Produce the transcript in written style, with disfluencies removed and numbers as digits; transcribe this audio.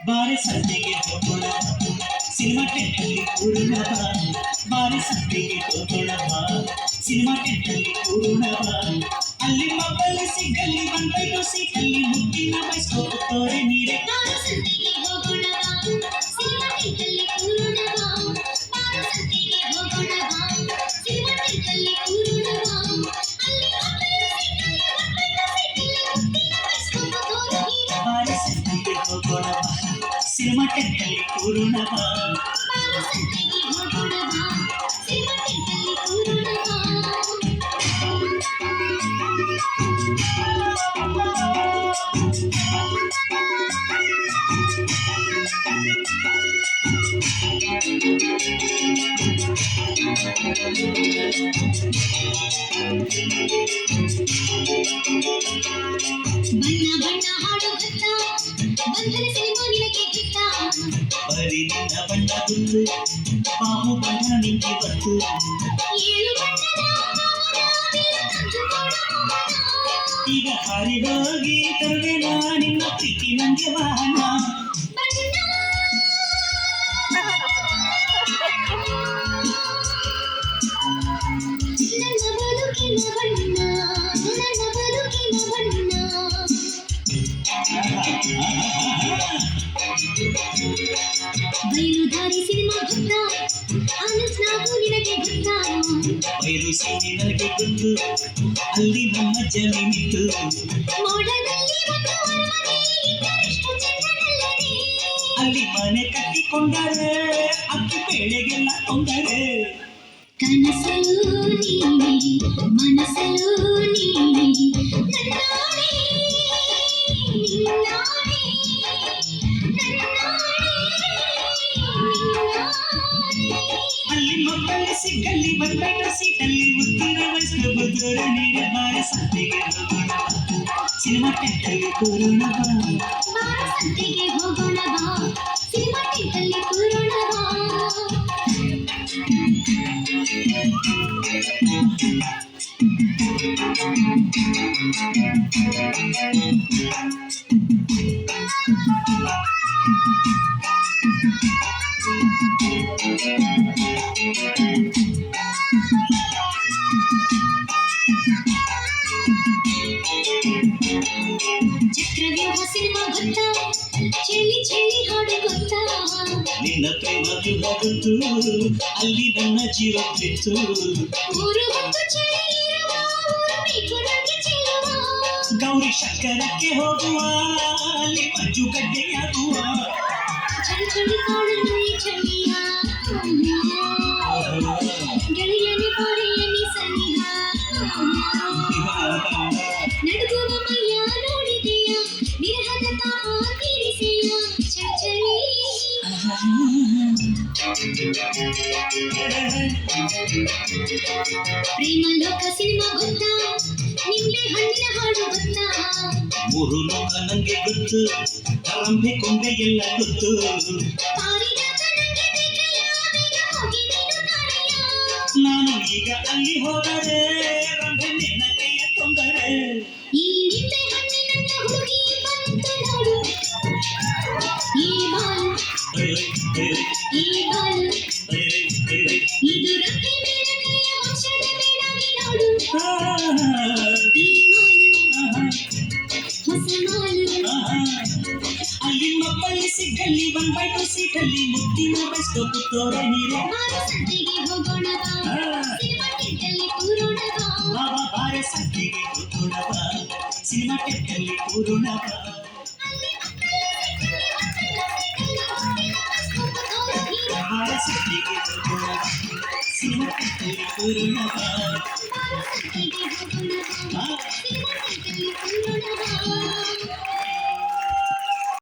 ಬಾರೆ ಸಂತೆಗೆ ಹೋಗೋಣ ಸಿನಿಮಾ ಟೆಂಟಲ್ಲಿ ಕೂರೋಣ ಬಾ. ಬಾರೆ ಸಂತೆಗೆ ಹೋಗೋಣ ಬಾ ಸಿನಿಮಾ ಟೆಂಟಲ್ಲಿ ಕೂರೋಣ ಬಾ. ಅಲ್ಲಿ ಮೊಬೈಲ್ ಸಿಗಲ್ಲಿ ಬಂದೈದು ಸೀಟಲ್ಲಿ ಮುಟ್ಟಿನ ಬೈಸ್ಕೋಪ್ ತೋರೆ ನೀರೆ. ಬಾರೆ ಸಂತೆಗೆ ಹೋಗೋಣ ಬಾ ಸಿನಿಮಾ ಟೆಂಟಲ್ಲಿ ಕೂರೋಣ ಬಾ. ಬಾರೆ ಸಂತೆಗೆ ಹೋಗೋಣ ಬಾ ಸಿನಿಮಾ ಟೆಂಟಲ್ಲಿ ಕೂರೋಣ ಬಾ. ಅಲ್ಲಿ ಮೊಬೈಲ್ ಸಿಗಲ್ಲಿ ಬಂದೈದು ಸೀಟಲ್ಲಿ ಮುಟ್ಟಿನ ಬೈಸ್ಕೋಪ್ ತೋರೆ ನೀರೆ. ಬಾರೆ ಸಂತೆಗೆ ಹೋಗೋಣ ಬಾ ಸಿನಿಮಾ ಟೆಂಟಲ್ಲಿ ಕೂರೋಣ ಬಾ. ಬಾರೆ ಸಂತೆಗೆ ಹೋಗೋಣ ಬಾ ಸಿನಿಮಾ ಟೆಂಟಲ್ಲಿ ಕೂರೋಣ ಬಾ. ಬಣ್ಣ ಬಣ್ಣ ಹಾಡು ಗೊತ್ತಾ ಬಂಧನ ಸಿನಿಮಾ ನಿನಗೆ ಗೊತ್ತಾ. ಬರೀ ನಿನ್ನ ಬಣ್ಣ ಗುಂಡು ಬಾವು ಬಣ್ಣ ನಿಂಗೆ ಬಂತು. ಏಳು ಬಣ್ಣದ ಮೌನ ತಂದು ಕೊಡ ಈಗ ಹಾರಿ ಹೋಗಿ ತರುವೆ ನಿನ್ನ ಪ್ರೀತಿ ನಂಗೆ ವಾಹನ. ಬಣ್ಣ ನನ್ನ ಬದುಕಿನ ಬಣ್ಣ ನನ್ನ ಬದುಕಿನ ಬಣ್ಣ. ಬಯಲುದಾರಿ ಸಿನಿಮಾ ಗೊತ್ತಾ ಆನಂದ್ ನಾಗು ನಿನಗೆ ಗೊತ್ತಾ. ಬಯಲು ಸೀನೆ ನನಗೆ ಗೊತ್ತು ಅಲ್ಲಿ ನಮ್ಮ ಜಮೀನಿತ್ತು. ಮೋಡದಲ್ಲಿ ಒಂದು ಅರಮನೆ ಇದ್ದರೆಷ್ಟು ಚಂದನಲ್ಲದೆ. ಅಲ್ಲಿ ಮನೆ ಕಟ್ಟಿಕೊಂಡರೆ ಅಕ್ಕಿ ಬೇಳೆಗೆಲ್ಲ ತೊಂದರೆ. ಕನಸಲು ನೀನೆ ಮನಸಲು ನೀನೆ ನನ್ನಾಣೆ ನಿನ್ನಾಣೆ ನನ್ನಾಣೆ ನಿನ್ನಾಣೆ. ಅಲ್ಲಿ ಮೊಬೈಲ್ ಸಿಗಲ್ಲಿ ಬಂದೈದು ಸೀಟಲ್ಲಿ ಮುತ್ತಿನ ಬೈಸ್ಕೋಬಹುದು ನೀರೆ. ಬಾರೆ ಸಂತೆಗೆ ಹೋಗೋಣ ಸಿನಿಮಾ ಟೆಂಟಲ್ಲಿ ಕೂರೋಣ ಬಾ. ಬಾರೆ ಸಂತೆಗೆ ಹೋಗೋಣ ಬಾ ಸಿನಿಮಾ ಟೆಂಟಲ್ಲಿ ಕೂರೋಣ ಬಾ. ಚಕ್ರವ್ಯೂಹ ಸಿನಿಮಾ ಗೊತ್ತಾ ಚೆಲ್ಲಿ ಚೆಲ್ಲಿ ಹಾಡು ಗೊತ್ತಾ. ನಿನ್ನ ಪ್ರೇಮ ವ್ಯೂಹ ಗೊತ್ತು ಅಲ್ಲಿ ನನ್ನ ಜೀವ ಬಿತ್ತು. ಊರು ಹೊತ್ತು ಚಳಿ ಇರುವ ಊರು ಬೇಕು ನನಗೆ ಚೆಲ್ಲುವ. ಗೌರಿ ಶಂಕರಕ್ಕೆ ಹೋಗುವ ಅಲ್ಲಿ ಮಂಜು ಗಡ್ಡೆಯಾಗುವ. ಚಳಿ ಚಳಿ ಕಾಡಲು ಈ ಚಳಿಯ ಗೆಳೆಯನಿ ಪಾರೆಯನಿ ಸನಿಹ. ನಡುಗುವ ಮೈಯ ನೋಡಿದೆಯ ವಿರಹದ ತಾಪ ತೀರಿಸೆಯ ಚಳಿ ಪ್ರೇಮ ಲೋಕ ಸಿನಿಮಾ ಗೊತ್ತಾ ನಿಂಬೆ ಹಣ್ಣಿನ ಹಾಡು ಗೊತ್ತಾ. ಮೂರು ಲೋಕ ನಂಗೆ ಗೊತ್ತು ರಂಬೆ ಕೊಂಬೆ ಎಲ್ಲ ಗೊತ್ತು. ಪಾರಿಜಾತ ನಂಗೆ ಬೇಕಯ್ಯ ಬೇಗ ಹೋಗಿ ನೀನು ತಾರಯ್ಯ. ನಾನು ಈಗ ಅಲ್ಲಿ ಹೋದರೆ ರಂಬೆ ನೆನಕೆಯ ತೊಂದರೆ. ಈ ನಿಂಬೆ ಹಣ್ಣಿನಂತ ಹುಡುಗಿ ಬಂತು ನೋಡು ಈ ಬಾಲು ಈ ಬಾಲು ಇದು ರಂಭೆ ಮೇನಕೆಯ ವಂಶದ ಬೇಡಾಗಿ ನೋಡು. ಈ ಮಾಲು ಹೊಸ ಮಾಲು. ಅಲ್ಲಿ ಮೊಬೈಲ್ ಸಿಗಲ್ಲಿ ಬಂದೈದು ಸೀಟಲ್ಲಿ ಮುತ್ತಿನ ಬೈಸ್ಕೋಪ್ ತೋರೆ ನೀರೆ. ಬಾರೆ ಸಂತೆಗೆ ಹೋಗೋಣ ಬಾ ಸಿನಿಮಾ ಟೆಂಟಲ್ಲಿ ಕೂರೋಣ ಬಾ. ಬಾಬಾ ಬಾರೆ ಸಂತೆಗೆ ಹೋಗೋಣ ಬಾ ಸಿನಿಮಾ ಟೆಂಟಲ್ಲಿ ಕೂರೋಣ ಬಾ. ಬಾರೆ ಸಂತೆಗೆ ಹೋಗೋಣ ಸಿನಿಮಾ ಟೆಂಟಲ್ಲಿ ಕೂರೋಣ ಬಾ. ಬಾರೆ ಸಂತೆಗೆ ಹೋಗೋಣ ಬಾ ಸಿನಿಮಾ ಟೆಂಟಲ್ಲಿ ಕೂರೋಣ ಬಾ.